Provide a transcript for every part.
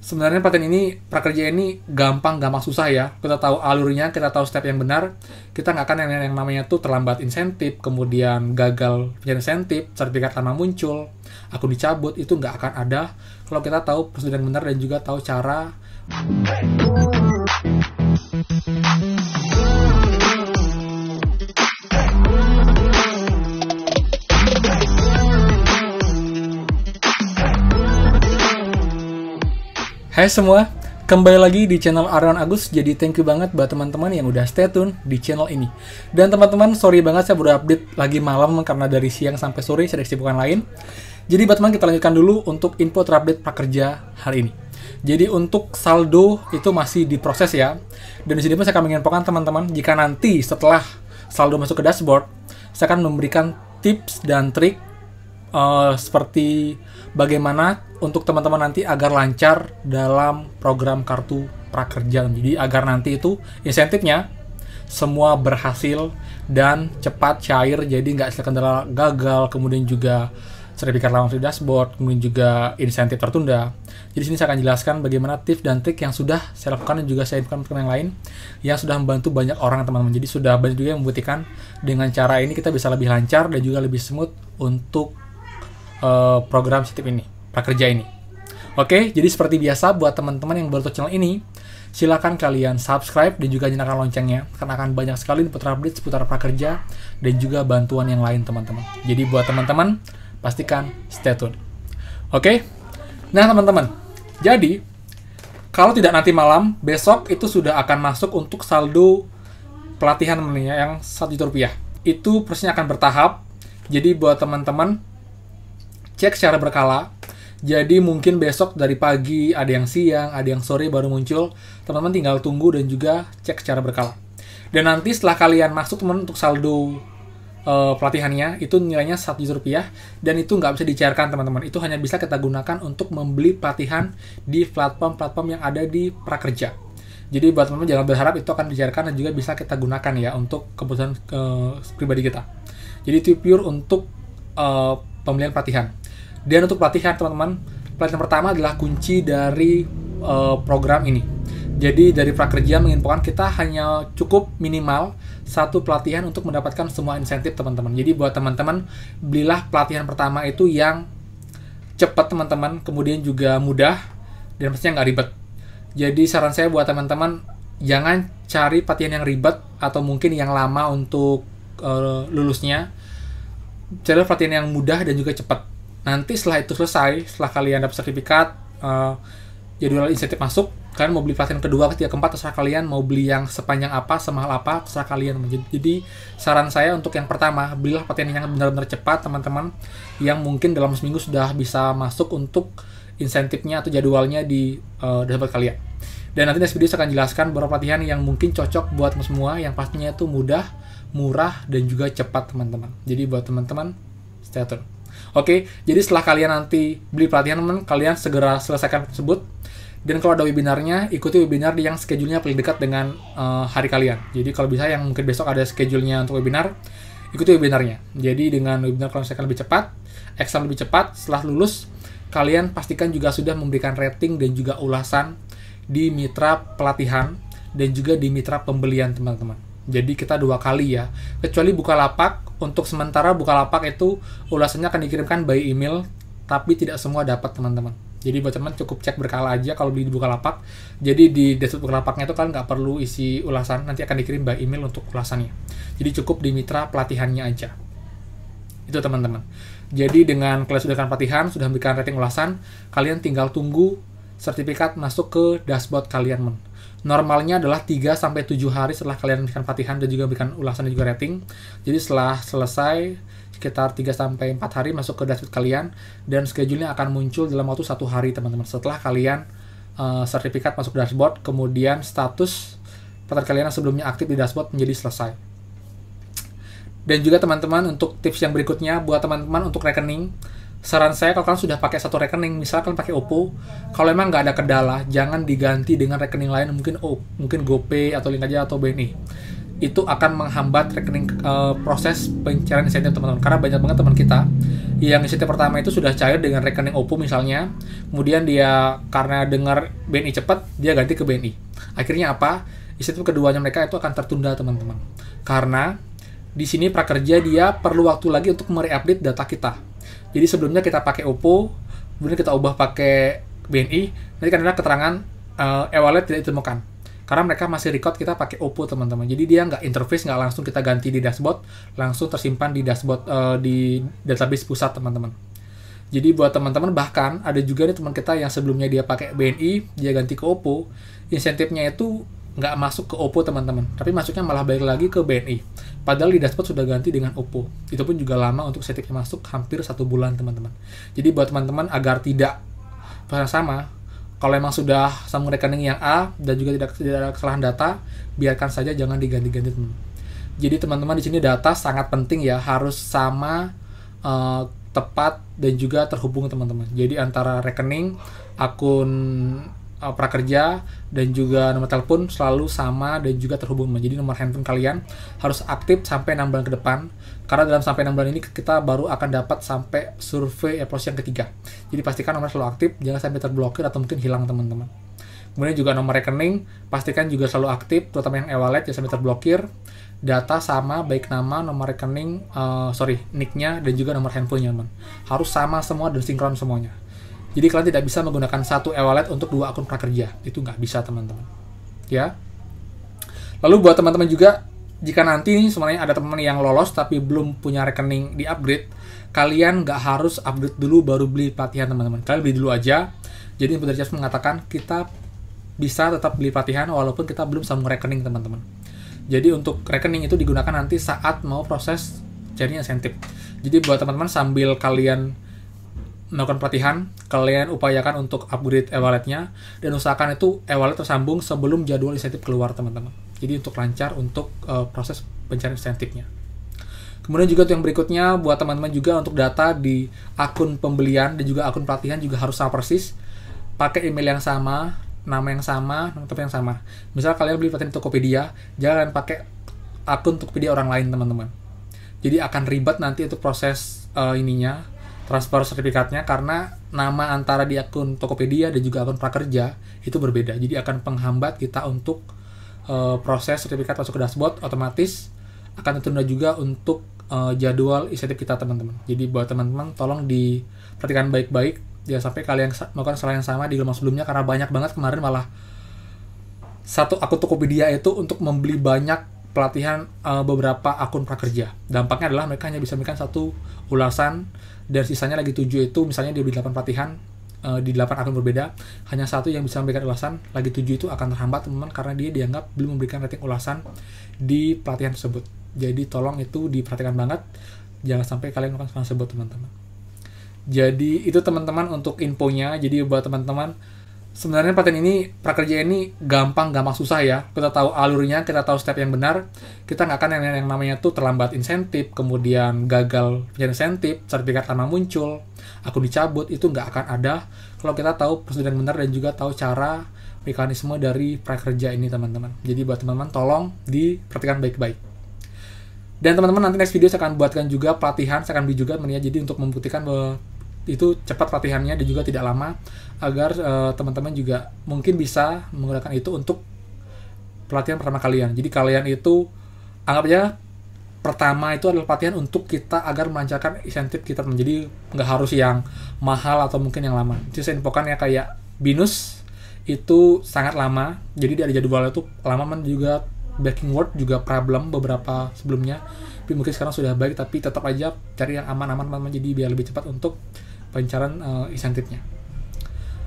Sebenarnya pelatihan ini, prakerja ini gampang susah ya. Kita tahu alurnya, kita tahu step yang benar. Kita nggak akan yang namanya tuh terlambat insentif, kemudian gagal insentif, sertifikat lama muncul, akun dicabut, itu nggak akan ada kalau kita tahu prosedur yang benar dan juga tahu cara. Hai semua, kembali lagi di channel Aryawan Agus. Jadi thank you banget buat teman-teman yang udah stay tune di channel ini. Dan teman-teman, sorry banget saya baru update lagi malam karena dari siang sampai sore saya ada kesibukan lain. Jadi buat teman, kita lanjutkan dulu untuk info terupdate prakerja hari ini. Jadi untuk saldo itu masih diproses ya. Dan di sini pun saya akan menginfokan teman-teman, jika nanti setelah saldo masuk ke dashboard, saya akan memberikan tips dan trik seperti bagaimana untuk teman-teman nanti agar lancar dalam program kartu prakerja. Jadi agar nanti itu insentifnya semua berhasil dan cepat cair, jadi nggak ada kendala gagal, kemudian juga sertifikat lama di dashboard, kemudian juga insentif tertunda. Jadi sini saya akan jelaskan bagaimana tips dan trik yang sudah saya lakukan dan juga saya infokan yang lain yang sudah membantu banyak orang teman-teman. Jadi sudah banyak juga yang membuktikan dengan cara ini kita bisa lebih lancar dan juga lebih smooth untuk program insentif ini, prakerja ini. Oke, jadi seperti biasa buat teman-teman yang baru channel ini, silakan kalian subscribe dan juga nyalakan loncengnya karena akan banyak sekali info update seputar prakerja dan juga bantuan yang lain teman-teman. Jadi buat teman-teman pastikan stay tune. Oke. Nah, teman-teman. Jadi kalau tidak nanti malam, besok itu sudah akan masuk untuk saldo pelatihan yang Rp1 juta. Itu prosesnya akan bertahap. Jadi buat teman-teman cek secara berkala. Jadi mungkin besok dari pagi, ada yang siang, ada yang sore baru muncul. Teman-teman tinggal tunggu dan juga cek secara berkala. Dan nanti setelah kalian masuk teman untuk saldo pelatihannya, itu nilainya Rp1 juta dan itu nggak bisa dicairkan teman-teman. Itu hanya bisa kita gunakan untuk membeli pelatihan di platform-platform yang ada di prakerja. Jadi buat teman-teman jangan berharap itu akan dicairkan dan juga bisa kita gunakan ya untuk kebutuhan pribadi kita. Jadi itu pure untuk pembelian pelatihan. Dan untuk pelatihan teman-teman, pelatihan pertama adalah kunci dari program ini. Jadi dari prakerja menginfokan kita hanya cukup minimal satu pelatihan untuk mendapatkan semua insentif teman-teman. Jadi buat teman-teman, belilah pelatihan pertama itu yang cepat teman-teman, kemudian juga mudah dan pastinya nggak ribet. Jadi saran saya buat teman-teman, jangan cari pelatihan yang ribet atau mungkin yang lama untuk lulusnya. Cari pelatihan yang mudah dan juga cepat. Nanti setelah itu selesai, setelah kalian dapat sertifikat, jadwal insentif masuk, kalian mau beli pelatihan kedua, ketiga, keempat, terserah kalian. Mau beli yang sepanjang apa, semahal apa, terserah kalian. Jadi saran saya untuk yang pertama, belilah pelatihan yang benar-benar cepat teman-teman, yang mungkin dalam seminggu sudah bisa masuk untuk insentifnya atau jadwalnya di dashboard kalian. Dan nanti di video saya akan jelaskan beberapa pelatihan yang mungkin cocok buat semua, yang pastinya itu mudah, murah, dan juga cepat teman-teman. Jadi buat teman-teman, stay tune. Oke, jadi setelah kalian nanti beli pelatihan teman, kalian segera selesaikan tersebut. Dan kalau ada webinarnya, ikuti webinar yang schedule-nya paling dekat dengan hari kalian. Jadi kalau bisa yang mungkin besok ada schedule-nya untuk webinar, ikuti webinarnya. Jadi dengan webinar kalian selesaikan lebih cepat, exam lebih cepat, setelah lulus, kalian pastikan juga sudah memberikan rating dan juga ulasan di mitra pelatihan dan juga di mitra pembelian teman-teman. Jadi kita 2 kali ya. Kecuali Bukalapak, untuk sementara Bukalapak itu ulasannya akan dikirimkan by email, tapi tidak semua dapat teman-teman. Jadi buat teman cukup cek berkala aja kalau beli di Bukalapak. Jadi di dashboard Bukalapaknya itu kalian nggak perlu isi ulasan, nanti akan dikirim by email untuk ulasannya. Jadi cukup di mitra pelatihannya aja. Itu teman-teman. Jadi dengan kalian sudah pelatihan, sudah memberikan rating ulasan, kalian tinggal tunggu sertifikat masuk ke dashboard kalian. Normalnya adalah 3-7 hari setelah kalian memberikan pelatihan dan juga memberikan ulasan dan juga rating. Jadi setelah selesai, sekitar 3-4 hari masuk ke dashboard kalian, dan schedule-nya akan muncul dalam waktu 1 hari teman-teman. Setelah kalian sertifikat masuk ke dashboard, kemudian status pelatihan kalian yang sebelumnya aktif di dashboard menjadi selesai. Dan juga teman-teman, untuk tips yang berikutnya buat teman-teman untuk rekening, saran saya kalau kalian sudah pakai satu rekening, misalkan pakai OPPO, kalau emang nggak ada kendala, jangan diganti dengan rekening lain, mungkin GoPay atau Link aja atau BNI. itu akan menghambat rekening proses pencairan insentif teman-teman. Karena banyak banget teman kita yang insentif pertama itu sudah cair dengan rekening OPPO misalnya, kemudian dia karena dengar BNI cepat, dia ganti ke BNI. Akhirnya apa? Insentif keduanya mereka itu akan tertunda teman-teman. Karena di sini prakerja dia perlu waktu lagi untuk mereupdate data kita. Jadi sebelumnya kita pakai OPPO, kemudian kita ubah pakai BNI, nanti kan ada keterangan e-wallet tidak ditemukan. Karena mereka masih record kita pakai OPPO teman-teman. Jadi dia nggak interface, nggak langsung kita ganti di dashboard, langsung tersimpan di dashboard di database pusat teman-teman. Jadi buat teman-teman, bahkan ada juga nih teman kita yang sebelumnya dia pakai BNI, dia ganti ke OPPO, insentifnya itu nggak masuk ke OPPO teman-teman, tapi masuknya malah balik lagi ke BNI. Padahal di dashboard sudah ganti dengan OPPO. Itu pun juga lama untuk insentifnya masuk, hampir 1 bulan teman-teman. Jadi buat teman-teman agar tidak sama, kalau emang sudah sambung rekening yang A dan juga tidak ada kesalahan data, biarkan saja, jangan diganti-ganti teman. Jadi teman-teman di sini data sangat penting ya, harus sama, tepat dan juga terhubung teman-teman. Jadi antara rekening, akun prakerja dan juga nomor telepon selalu sama dan juga terhubung. Jadi nomor handphone kalian harus aktif sampai 6 bulan ke depan. Karena dalam sampai 6 bulan ini kita baru akan dapat sampai survei approach yang ketiga. Jadi pastikan nomor selalu aktif, jangan sampai terblokir atau mungkin hilang teman-teman. Kemudian juga nomor rekening, pastikan juga selalu aktif, terutama yang e-wallet jangan sampai terblokir. Data sama, baik nama, nomor rekening, nick-nya dan juga nomor handphonenya teman. Harus sama semua dan sinkron semuanya. Jadi kalian tidak bisa menggunakan satu e-wallet untuk 2 akun prakerja. Itu nggak bisa teman-teman. Ya. Lalu buat teman-teman juga, jika nanti nih sebenarnya ada teman-teman yang lolos tapi belum punya rekening di upgrade, kalian nggak harus upgrade dulu baru beli pelatihan teman-teman. Kalian beli dulu aja. Jadi Ibu dari Jasmine mengatakan kita bisa tetap beli pelatihan walaupun kita belum sambung rekening teman-teman. Jadi untuk rekening itu digunakan nanti saat mau proses cari insentif. Jadi buat teman-teman sambil kalian melakukan pelatihan, kalian upayakan untuk upgrade e-walletnya dan usahakan itu e-wallet tersambung sebelum jadwal insentif keluar teman-teman. Jadi untuk lancar untuk proses pencarian insentifnya. Kemudian juga yang berikutnya buat teman-teman juga untuk data di akun pembelian dan juga akun pelatihan juga harus sama persis. Pakai email yang sama, nama yang sama, nomor telepon yang sama. Misal kalian beli pelatihan di Tokopedia, jangan pakai akun Tokopedia orang lain teman-teman. Jadi akan ribet nanti untuk proses transfer sertifikatnya karena nama antara di akun Tokopedia dan juga akun prakerja itu berbeda. Jadi akan penghambat kita untuk proses sertifikat masuk ke dashboard, otomatis akan tertunda juga untuk jadwal insentif kita teman-teman. Jadi buat teman-teman tolong diperhatikan baik-baik, jangan sampai kalian melakukan kesalahan yang sama di gelombang sebelumnya, karena banyak banget kemarin malah satu akun Tokopedia itu untuk membeli banyak pelatihan beberapa akun prakerja. Dampaknya adalah mereka hanya bisa memberikan 1 ulasan dan sisanya lagi 7 itu misalnya dia beli 8 pelatihan di 8 akun berbeda, hanya 1 yang bisa memberikan ulasan, lagi 7 itu akan terhambat teman-teman karena dia dianggap belum memberikan rating ulasan di pelatihan tersebut. Jadi tolong itu diperhatikan banget, jangan sampai kalian melakukan hal tersebut teman-teman. Jadi itu teman-teman untuk infonya. Jadi buat teman-teman, sebenarnya pelatihan ini, prakerja ini gampang susah ya. Kita tahu alurnya, kita tahu step yang benar. Kita nggak akan yang namanya tuh terlambat insentif, kemudian gagal pencarian insentif, sertifikat lama muncul, akun dicabut, itu nggak akan ada kalau kita tahu prosedur yang benar dan juga tahu cara mekanisme dari prakerja ini teman-teman. Jadi buat teman-teman tolong diperhatikan baik-baik. Dan teman-teman nanti next video saya akan buatkan juga pelatihan, saya akan beli juga teman-teman ya. Jadi untuk membuktikan bahwa itu cepat pelatihannya dan juga tidak lama, agar teman-teman juga mungkin bisa menggunakan itu untuk pelatihan pertama kalian. Jadi kalian itu anggap aja pertama itu adalah pelatihan untuk kita agar melancarkan insentif kita. Jadi nggak harus yang mahal atau mungkin yang lama. Jadi saya infokan ya, kayak BINUS itu sangat lama, jadi ada jadwalnya itu lama, juga backing word juga problem beberapa sebelumnya, tapi mungkin sekarang sudah baik, tapi tetap aja cari yang aman-aman teman-teman, jadi biar lebih cepat untuk pencarian insentifnya.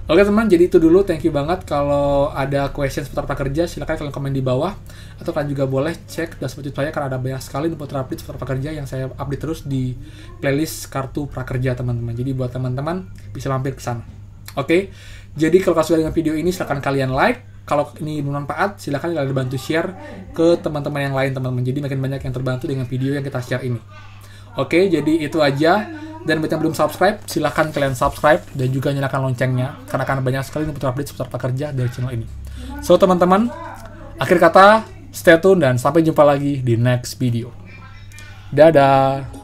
Oke teman, jadi itu dulu, thank you banget. Kalau ada question seputar prakerja silahkan kalian komen di bawah, atau kalian juga boleh cek dashboard YouTube saya karena ada banyak sekali info terupdate seputar prakerja yang saya update terus di playlist kartu prakerja teman-teman. Jadi buat teman-teman bisa mampir ke sana. Oke, jadi kalau kalian suka dengan video ini silahkan kalian like. Kalau ini bermanfaat, silahkan kalian bantu share ke teman-teman yang lain teman-teman. Jadi makin banyak yang terbantu dengan video yang kita share ini. Oke, jadi itu aja. Dan buat yang belum subscribe, silahkan kalian subscribe dan juga nyalakan loncengnya, karena akan banyak sekali info update seputar prakerja dari channel ini. So teman-teman, akhir kata, Stay tune dan sampai jumpa lagi di next video. Dadah!